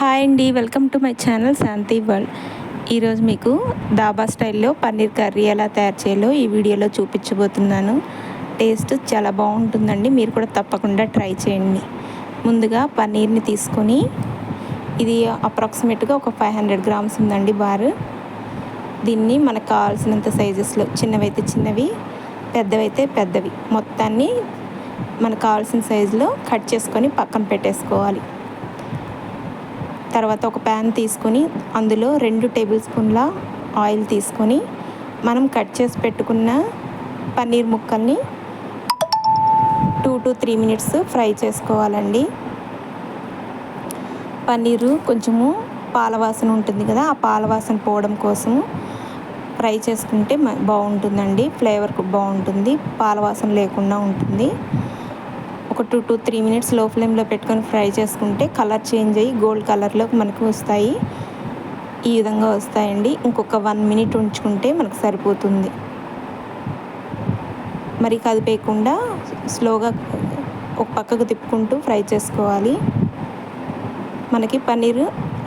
Hi అండి, welcome to my channel Shanti world. ఈరోజు మీకు దాబా స్టైల్లో పన్నీర్ కర్రీ ఎలా తయారు చేయాలో ఈ వీడియోలో చూపించబోతున్నాను. టేస్ట్ చాలా బాగుంటుందండి, మీరు కూడా తప్పకుండా ట్రై చేయండి. ముందుగా పన్నీర్ని తీసుకొని, ఇది అప్రాక్సిమేట్గా ఒక 500 గ్రామ్స్ ఉందండి బారు. దీన్ని మనకు కావాల్సినంత సైజెస్లో, చిన్నవైతే చిన్నవి, పెద్దవైతే పెద్దవి, మొత్తాన్ని మనకు కావాల్సిన సైజులో కట్ చేసుకొని పక్కన పెట్టేసుకోవాలి. తర్వాత ఒక ప్యాన్ తీసుకొని అందులో 2 టేబుల్ స్పూన్ల ఆయిల్ తీసుకొని మనం కట్ చేసి పెట్టుకున్న పన్నీర్ ముక్కల్ని 2 to 3 మినిట్స్ ఫ్రై చేసుకోవాలండి. పన్నీరు కొంచెము పాలవాసన ఉంటుంది కదా, ఆ పాలవాసన పోవడం కోసము ఫ్రై చేసుకుంటే బాగుంటుందండి. ఫ్లేవర్ బాగుంటుంది, పాలవాసన లేకుండా ఉంటుంది. ఒక 2 to 3 మినిట్స్ లో ఫ్లేమ్లో పెట్టుకొని ఫ్రై చేసుకుంటే కలర్ చేంజ్ అయ్యి గోల్డ్ కలర్లోకి మనకు వస్తాయి. ఈ విధంగా వస్తాయండి. ఇంకొక 1 మినిట్ ఉంచుకుంటే మనకు సరిపోతుంది. మరి కదిపేయకుండా స్లోగా ఒక పక్కకు తిప్పుకుంటూ ఫ్రై చేసుకోవాలి. మనకి పన్నీర్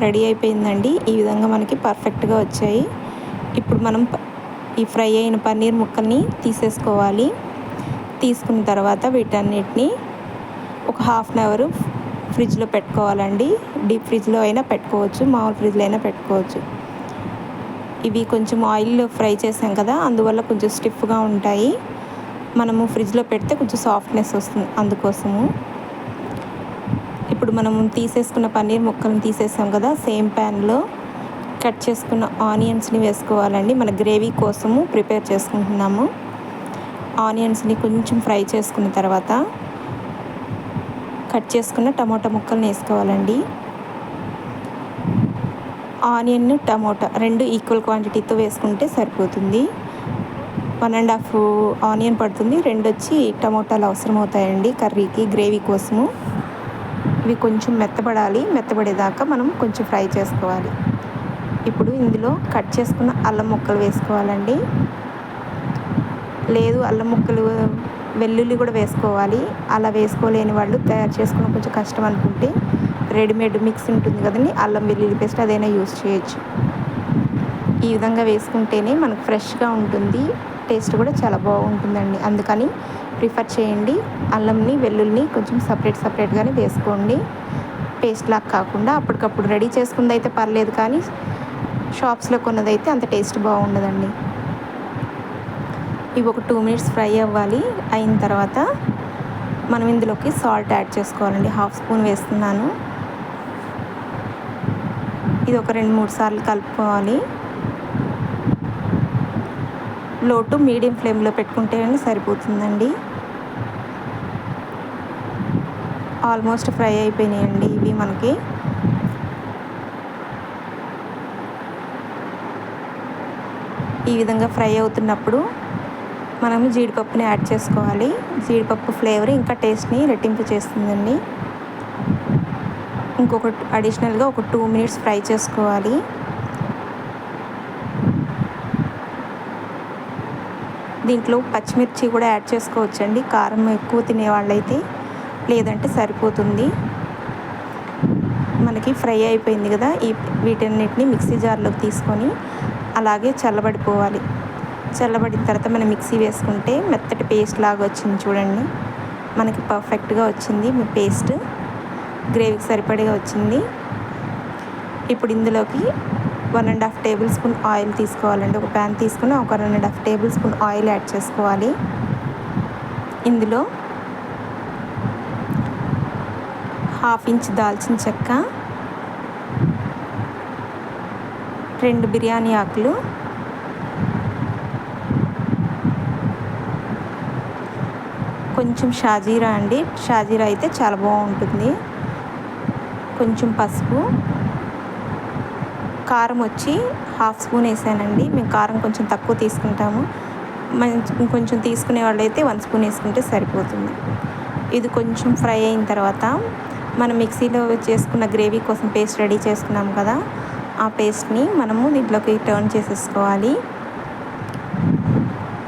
రెడీ అయిపోయిందండి. ఈ విధంగా మనకి పర్ఫెక్ట్గా వచ్చాయి. ఇప్పుడు మనం ఈ ఫ్రై అయిన పన్నీర్ ముక్కల్ని తీసేసుకోవాలి. తీసుకున్న తర్వాత వీటన్నిటిని ఒక హాఫ్ అన్ అవర్ ఫ్రిడ్జ్లో పెట్టుకోవాలండి. డీప్ ఫ్రిడ్జ్లో అయినా పెట్టుకోవచ్చు, మామూలు ఫ్రిడ్జ్లో అయినా పెట్టుకోవచ్చు. ఇవి కొంచెం ఆయిల్లో ఫ్రై చేసాం కదా, అందువల్ల కొంచెం స్టిఫ్గా ఉంటాయి. మనము ఫ్రిడ్జ్లో పెడితే కొంచెం సాఫ్ట్నెస్ వస్తుంది, అందుకోసము. ఇప్పుడు మనము తీసేసుకున్న పన్నీర్ ముక్కలను తీసేసాం కదా, సేమ్ ప్యాన్లో కట్ చేసుకున్న ఆనియన్స్ని వేసుకోవాలండి. మన గ్రేవీ కోసము ప్రిపేర్ చేసుకుంటున్నాము. ఆనియన్స్ని కొంచెం ఫ్రై చేసుకున్న తర్వాత కట్ చేసుకున్న టమోటా ముక్కల్ని వేసుకోవాలండి. ఆనియన్, టమోటా 2 ఈక్వల్ క్వాంటిటీతో వేసుకుంటే సరిపోతుంది. 1.5 ఆనియన్ పడుతుంది, 2 వచ్చి టమోటాలు అవసరం అవుతాయండి కర్రీకి, గ్రేవీ కోసము. ఇవి కొంచెం మెత్తబడాలి, మెత్తబడేదాకా మనం కొంచెం ఫ్రై చేసుకోవాలి. ఇప్పుడు ఇందులో కట్ చేసుకున్న అల్లం ముక్కలు వేసుకోవాలండి. లేదు అల్లం ముక్కలు, వెల్లుల్లి కూడా వేసుకోవాలి. అలా వేసుకోలేని వాళ్ళు, తయారు చేసుకున్న కొంచెం కష్టం అనుకుంటే రెడీమేడ్ మిక్స్ ఉంటుంది కదండి, అల్లం వెల్లుల్లి పేస్ట్, అదైనా యూస్ చేయొచ్చు. ఈ విధంగా వేసుకుంటేనే మనకు ఫ్రెష్గా ఉంటుంది, టేస్ట్ కూడా చాలా బాగుంటుందండి. అందుకని ప్రిఫర్ చేయండి. అల్లంని వెల్లుల్లిని కొంచెం సపరేట్గానే వేసుకోండి, పేస్ట్ లాగా కాకుండా. అప్పటికప్పుడు రెడీ చేసుకుంది అయితే పర్లేదు, కానీ షాప్స్లో కొన్నదైతే అంత టేస్ట్ బాగుండదండి. ఇవి ఒక 2 మినిట్స్ ఫ్రై అవ్వాలి. అయిన తర్వాత మనం ఇందులోకి సాల్ట్ యాడ్ చేసుకోవాలండి. 1/2 స్పూన్ వేస్తున్నాను. ఇది ఒక 2-3 సార్లు కలుపుకోవాలి. లో టు మీడియం ఫ్లేమ్లో పెట్టుకుంటే సరిపోతుందండి. ఆల్మోస్ట్ ఫ్రై అయిపోయినాయండి ఇవి మనకి. ఈ విధంగా ఫ్రై అవుతున్నప్పుడు మనము జీడిపప్పుని యాడ్ చేసుకోవాలి. జీడిపప్పు ఫ్లేవర్ ఇంకా టేస్ట్ని రెట్టింపు చేస్తుందండి. ఇంకొక అడిషనల్గా ఒక 2 మినిట్స్ ఫ్రై చేసుకోవాలి. దీంట్లో పచ్చిమిర్చి కూడా యాడ్ చేసుకోవచ్చండి, కారం ఎక్కువ తినేవాళ్ళైతే. లేదంటే సరిపోతుంది. మనకి ఫ్రై అయిపోయింది కదా, వీటన్నిటిని మిక్సీ జార్లోకి తీసుకొని అలాగే చల్లబడిపోవాలి. చల్లబడిన తర్వాత మనం మిక్సీ వేసుకుంటే మెత్తటి పేస్ట్ లాగా వచ్చింది చూడండి. మనకి పర్ఫెక్ట్గా వచ్చింది మీ పేస్ట్, గ్రేవీకి సరిపడగా వచ్చింది. ఇప్పుడు ఇందులోకి 1.5 టేబుల్ స్పూన్ ఆయిల్ తీసుకోవాలండి. ఒక ప్యాన్ తీసుకుని ఒక 1.5 టేబుల్ స్పూన్ ఆయిల్ యాడ్ చేసుకోవాలి. ఇందులో 1/2 ఇంచ్ దాల్చిన చెక్క, 2 బిర్యానీ ఆకులు, కొంచెం షాజీరా అండి, షాజీరా అయితే చాలా బాగుంటుంది. కొంచెం పసుపు, కారం వచ్చి 1/2 స్పూన్ వేసానండి. మేము కారం కొంచెం తక్కువ తీసుకుంటాము. కొంచెం తీసుకునే వాళ్ళైతే 1 స్పూన్ వేసుకుంటే సరిపోతుంది. ఇది కొంచెం ఫ్రై అయిన తర్వాత మనం మిక్సీలో చేసుకున్న గ్రేవీ కోసం పేస్ట్ రెడీ చేసుకున్నాం కదా, ఆ పేస్ట్ని మనము దీంట్లోకి టర్న్ చేసేసుకోవాలి.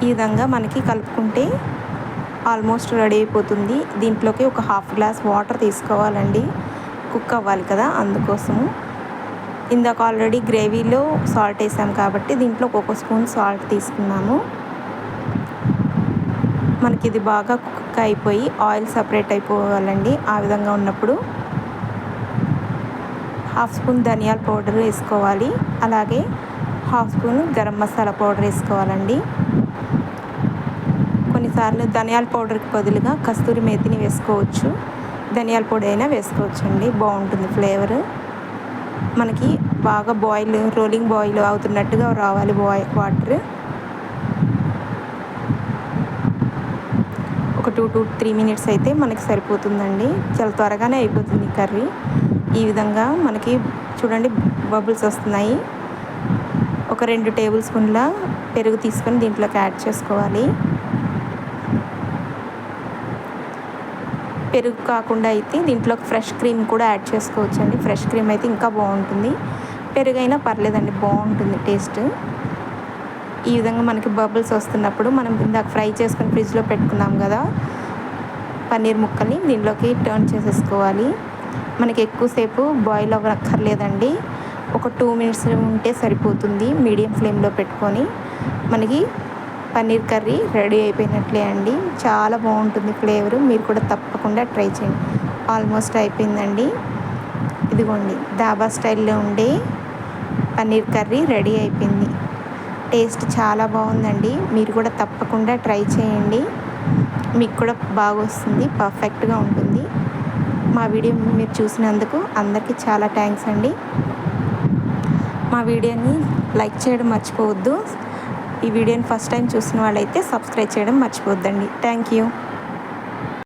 ఈ విధంగా మనకి కలుపుకుంటే ఆల్మోస్ట్ రెడీ అయిపోతుంది. దీంట్లోకి ఒక 1/2 గ్లాస్ వాటర్ తీసుకోవాలండి. కుక్ అవ్వాలి కదా, అందుకోసము. ఇందాక ఆల్రెడీ గ్రేవీలో సాల్ట్ వేసాం కాబట్టి దీంట్లో ఒక స్పూన్ సాల్ట్ తీసుకున్నాము. మనకి ఇది బాగా కుక్ అయిపోయి ఆయిల్ సపరేట్ అయిపోవాలండి. ఆ విధంగా ఉన్నప్పుడు 1/2 స్పూన్ ధనియాల పౌడర్ వేసుకోవాలి. అలాగే 1/2 స్పూన్ గరం మసాలా పౌడర్ వేసుకోవాలండి. కొన్నిసార్లు ధనియాల పౌడర్కి బదులుగా కస్తూరి మేతిని వేసుకోవచ్చు. ధనియాల పొడి అయినా వేసుకోవచ్చు అండి, బాగుంటుంది ఫ్లేవర్. మనకి బాగా రోలింగ్ బాయిల్ అవుతున్నట్టుగా రావాలి వాటర్. ఒక 2 to 3 మినిట్స్ అయితే మనకి సరిపోతుందండి. చాలా త్వరగానే అయిపోతుంది కర్రీ. ఈ విధంగా మనకి చూడండి బబుల్స్ వస్తున్నాయి. ఒక 2 టేబుల్ స్పూన్ల పెరుగు తీసుకొని దీంట్లోకి యాడ్ చేసుకోవాలి. పెరుగు కాకుండా అయితే దీంట్లోకి ఫ్రెష్ క్రీమ్ కూడా యాడ్ చేసుకోవచ్చు అండి. ఫ్రెష్ క్రీమ్ అయితే ఇంకా బాగుంటుంది. పెరుగైనా పర్లేదండి, బాగుంటుంది టేస్ట్. ఈ విధంగా మనకి బబుల్స్ వస్తున్నప్పుడు మనం ఇందాక ఫ్రై చేసుకొని ఫ్రిడ్జ్లో పెట్టుకున్నాం కదా పన్నీర్ ముక్కల్ని దీంట్లోకి టర్న్ చేసేసుకోవాలి. మనకి ఎక్కువసేపు బాయిల్ అవ్వక్కర్లేదండి. ఒక 2 మినిట్స్ ఉంటే సరిపోతుంది. మీడియం ఫ్లేమ్లో పెట్టుకొని మనకి పన్నీర్ కర్రీ రెడీ అయిపోయినట్లే అండి. చాలా బాగుంటుంది ఫ్లేవర్. మీరు కూడా తప్పకుండా ట్రై చేయండి. ఆల్మోస్ట్ అయిపోయిందండి. ఇదిగోండి డాబా స్టైల్లో ఉండే పన్నీర్ కర్రీ రెడీ అయిపోయింది. టేస్ట్ చాలా బాగుందండి. మీరు కూడా తప్పకుండా ట్రై చేయండి. మీకు కూడా బాగా వస్తుంది, పర్ఫెక్ట్గా ఉంటుంది. మా వీడియో మీరు చూసినందుకు అందరికీ చాలా థ్యాంక్స్ అండి. మా వీడియోని లైక్ చేయడం మర్చిపోవద్దు. ఈ వీడియోని ఫస్ట్ టైం చూసిన వాళ్ళైతే సబ్స్క్రైబ్ చేయడం మర్చిపోవద్దండి. Thank you.